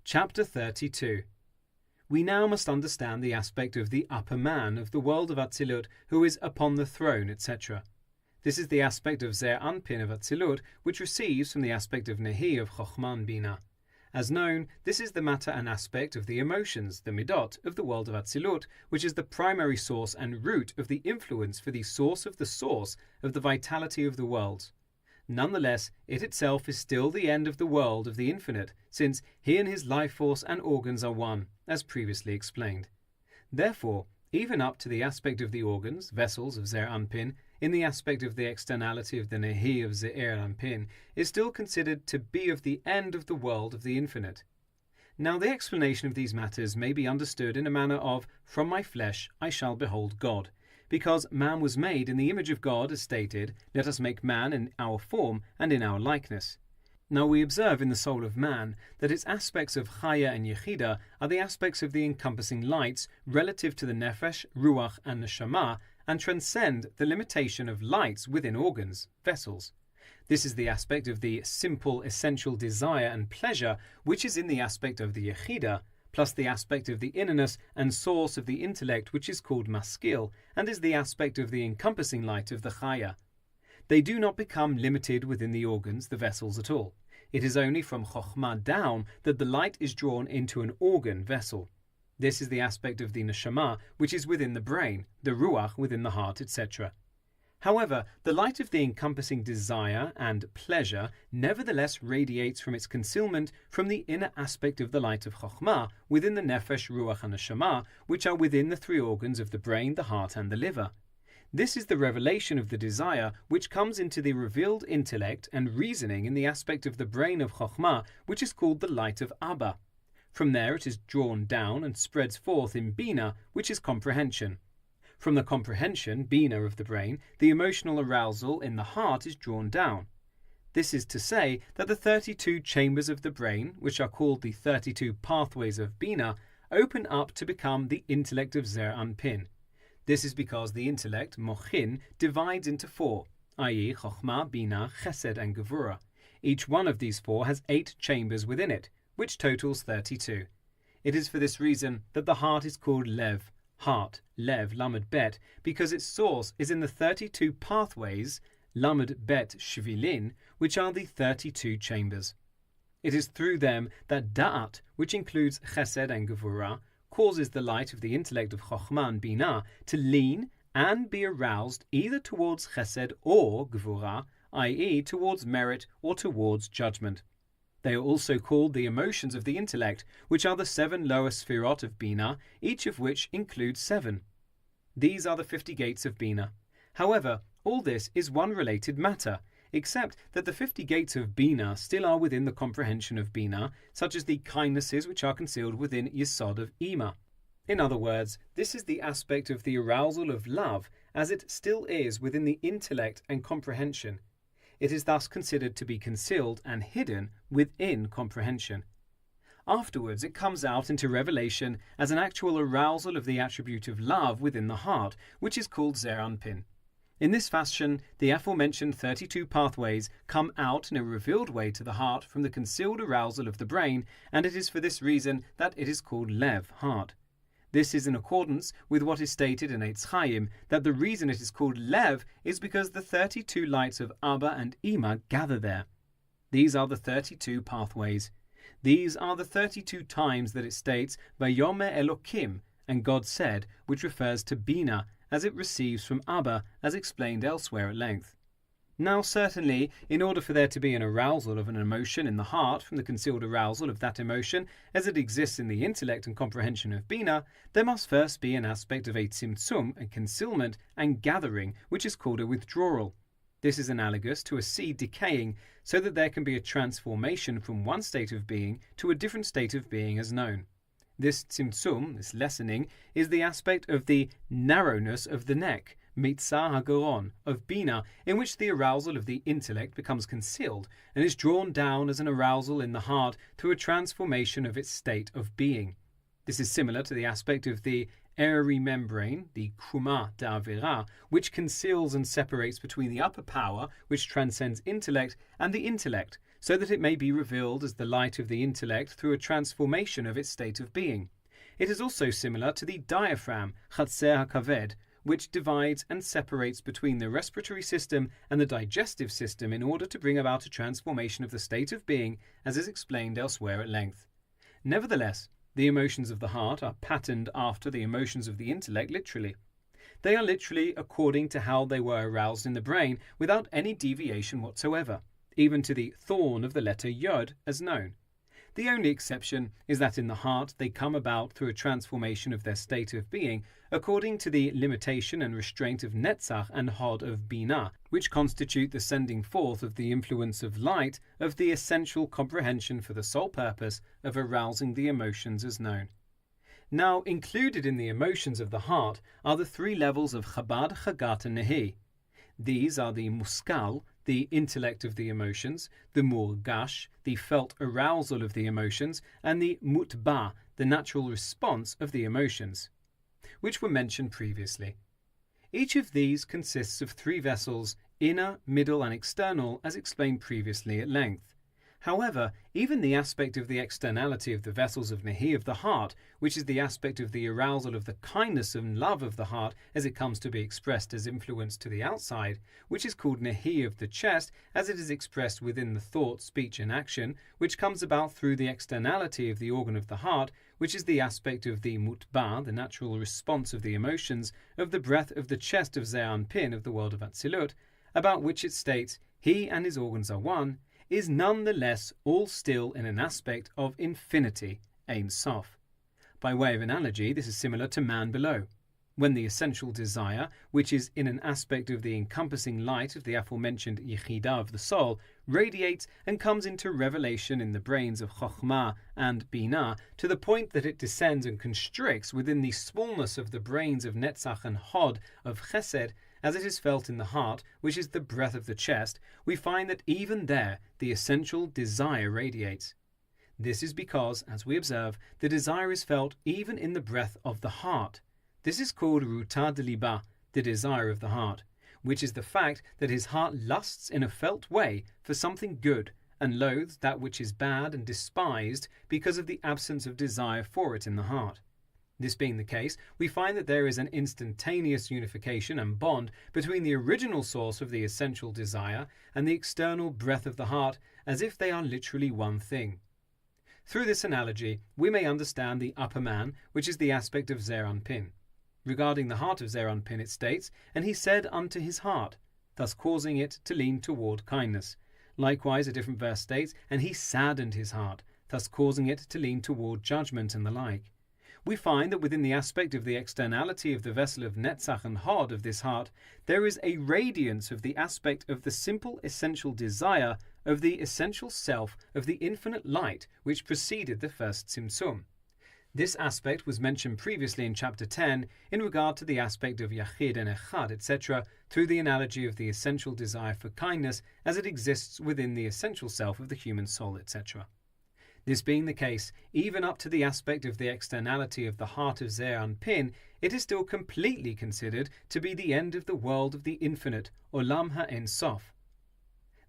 Chapter 32. We now must understand the aspect of the upper man of the world of Atzilut who is upon the throne, etc. This is the aspect of Zer Anpin of Atzilut, which receives from the aspect of Nehi of Chochmah and Bina. As known, this is the matter and aspect of the emotions, the midot, of the world of Atzilut, which is the primary source and root of the influence for the source of the vitality of the worlds. Nonetheless, it itself is still the end of the world of the infinite, since he and his life force and organs are one, as previously explained. Therefore, even up to the aspect of the organs, vessels of Zer Anpin, in the aspect of the externality of the Nehi of Ze'er Anpin, is still considered to be of the end of the world of the infinite. Now the explanation of these matters may be understood in a manner of, from my flesh I shall behold God, because man was made in the image of God, as stated, let us make man in our form and in our likeness. Now we observe in the soul of man that its aspects of Chaya and Yechida are the aspects of the encompassing lights relative to the Nefesh, Ruach and Neshama, and transcend the limitation of lights within organs, vessels. This is the aspect of the simple essential desire and pleasure which is in the aspect of the Yechida, plus the aspect of the innerness and source of the intellect which is called Maskil, and is the aspect of the encompassing light of the Chaya. They do not become limited within the organs, the vessels at all. It is only from Chochmah down that the light is drawn into an organ vessel. This is the aspect of the Neshama which is within the brain, the Ruach within the heart, etc. However, the light of the encompassing desire and pleasure nevertheless radiates from its concealment from the inner aspect of the light of Chochmah within the Nefesh, Ruach and Neshama, which are within the three organs of the brain, the heart and the liver. This is the revelation of the desire which comes into the revealed intellect and reasoning in the aspect of the brain of Chochmah, which is called the light of Abba. From there it is drawn down and spreads forth in Bina, which is comprehension. From the comprehension, Bina of the brain, the emotional arousal in the heart is drawn down. This is to say that the 32 chambers of the brain, which are called the 32 pathways of Bina, open up to become the intellect of Zer Anpin. This is because the intellect, Mochin, divides into four, i.e. Chochmah, Bina, Chesed and Gevurah. Each one of these four has 8 chambers within it, which totals 32. It is for this reason that the heart is called Lev, heart, Lev, Lamed Bet, because its source is in the 32 pathways, Lamed Bet Shvilin, which are the 32 chambers. It is through them that Da'at, which includes Chesed and Gevurah, causes the light of the intellect of Chochmah and Bina to lean and be aroused either towards Chesed or Gevurah, i.e. towards merit or towards judgment. They are also called the emotions of the intellect, which are the 7 lower sphirot of Bina, each of which includes 7. These are the 50 gates of Bina. However, all this is one related matter, except that the 50 gates of Bina still are within the comprehension of Bina, such as the kindnesses which are concealed within Yesod of Ima. In other words, this is the aspect of the arousal of love, as it still is within the intellect and comprehension. It is thus considered to be concealed and hidden within comprehension. Afterwards it comes out into revelation as an actual arousal of the attribute of love within the heart, which is called Zer Anpin. In this fashion, the aforementioned 32 pathways come out in a revealed way to the heart from the concealed arousal of the brain, and it is for this reason that it is called Lev, heart. This is in accordance with what is stated in Eitz Chaim, that the reason it is called Lev is because the 32 lights of Abba and Ima gather there. These are the 32 pathways. These are the 32 times that it states Vayomer Elokim, and God said, which refers to Bina, as it receives from Abba, as explained elsewhere at length. Now certainly, in order for there to be an arousal of an emotion in the heart from the concealed arousal of that emotion as it exists in the intellect and comprehension of Bina, there must first be an aspect of a tzimtzum, a concealment, and gathering, which is called a withdrawal. This is analogous to a seed decaying, so that there can be a transformation from one state of being to a different state of being as known. This tzimtzum, this lessening, is the aspect of the narrowness of the neck, Mitzah HaGaron, of Bina, in which the arousal of the intellect becomes concealed and is drawn down as an arousal in the heart through a transformation of its state of being. This is similar to the aspect of the airy membrane, the Kruma Da'avera, which conceals and separates between the upper power, which transcends intellect, and the intellect, so that it may be revealed as the light of the intellect through a transformation of its state of being. It is also similar to the diaphragm, Chatser HaKaved, which divides and separates between the respiratory system and the digestive system in order to bring about a transformation of the state of being, as is explained elsewhere at length. Nevertheless, the emotions of the heart are patterned after the emotions of the intellect literally. They are literally according to how they were aroused in the brain without any deviation whatsoever, even to the thorn of the letter Yod as known. The only exception is that in the heart they come about through a transformation of their state of being according to the limitation and restraint of Netzach and Hod of Binah, which constitute the sending forth of the influence of light of the essential comprehension for the sole purpose of arousing the emotions as known. Now, included in the emotions of the heart are the three levels of Chabad, Chagat, and Nehi. These are the Muskal, the intellect of the emotions, the Murgash, the felt arousal of the emotions, and the Mutba, the natural response of the emotions, which were mentioned previously. Each of these consists of three vessels, inner, middle, and external, as explained previously at length. However, even the aspect of the externality of the vessels of Nehi of the heart, which is the aspect of the arousal of the kindness and love of the heart as it comes to be expressed as influence to the outside, which is called Nehi of the chest as it is expressed within the thought, speech, and action, which comes about through the externality of the organ of the heart, which is the aspect of the Mutba, the natural response of the emotions, of the breath of the chest of Ze'anpin of the world of Atzilut, about which it states, he and his organs are one, is none the less all still in an aspect of infinity, Ein Sof. By way of analogy, this is similar to man below. When the essential desire, which is in an aspect of the encompassing light of the aforementioned Yechidah of the soul, radiates and comes into revelation in the brains of Chokhmah and Binah to the point that it descends and constricts within the smallness of the brains of Netzach and Hod of Chesed, as it is felt in the heart, which is the breath of the chest, we find that even there the essential desire radiates. This is because, as we observe, the desire is felt even in the breath of the heart. This is called Ruta de Liba, the desire of the heart, which is the fact that his heart lusts in a felt way for something good and loathes that which is bad and despised because of the absence of desire for it in the heart. This being the case, we find that there is an instantaneous unification and bond between the original source of the essential desire and the external breath of the heart, as if they are literally one thing. Through this analogy, we may understand the upper man, which is the aspect of Ze'anpin. Regarding the heart of Ze'anpin, it states, and he said unto his heart, thus causing it to lean toward kindness. Likewise, a different verse states, and he saddened his heart, thus causing it to lean toward judgment and the like. We find that within the aspect of the externality of the vessel of Netzach and Hod of this heart, there is a radiance of the aspect of the simple essential desire of the essential self of the infinite light which preceded the first Tzimtzum. This aspect was mentioned previously in chapter 10 in regard to the aspect of Yachid and Echad, etc., through the analogy of the essential desire for kindness as it exists within the essential self of the human soul, etc. This being the case, even up to the aspect of the externality of the heart of Ze'anpin, it is still completely considered to be the end of the world of the infinite, Olam HaEn Sof.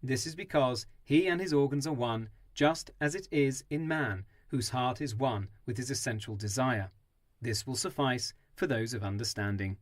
This is because he and his organs are one, just as it is in man, whose heart is one with his essential desire. This will suffice for those of understanding.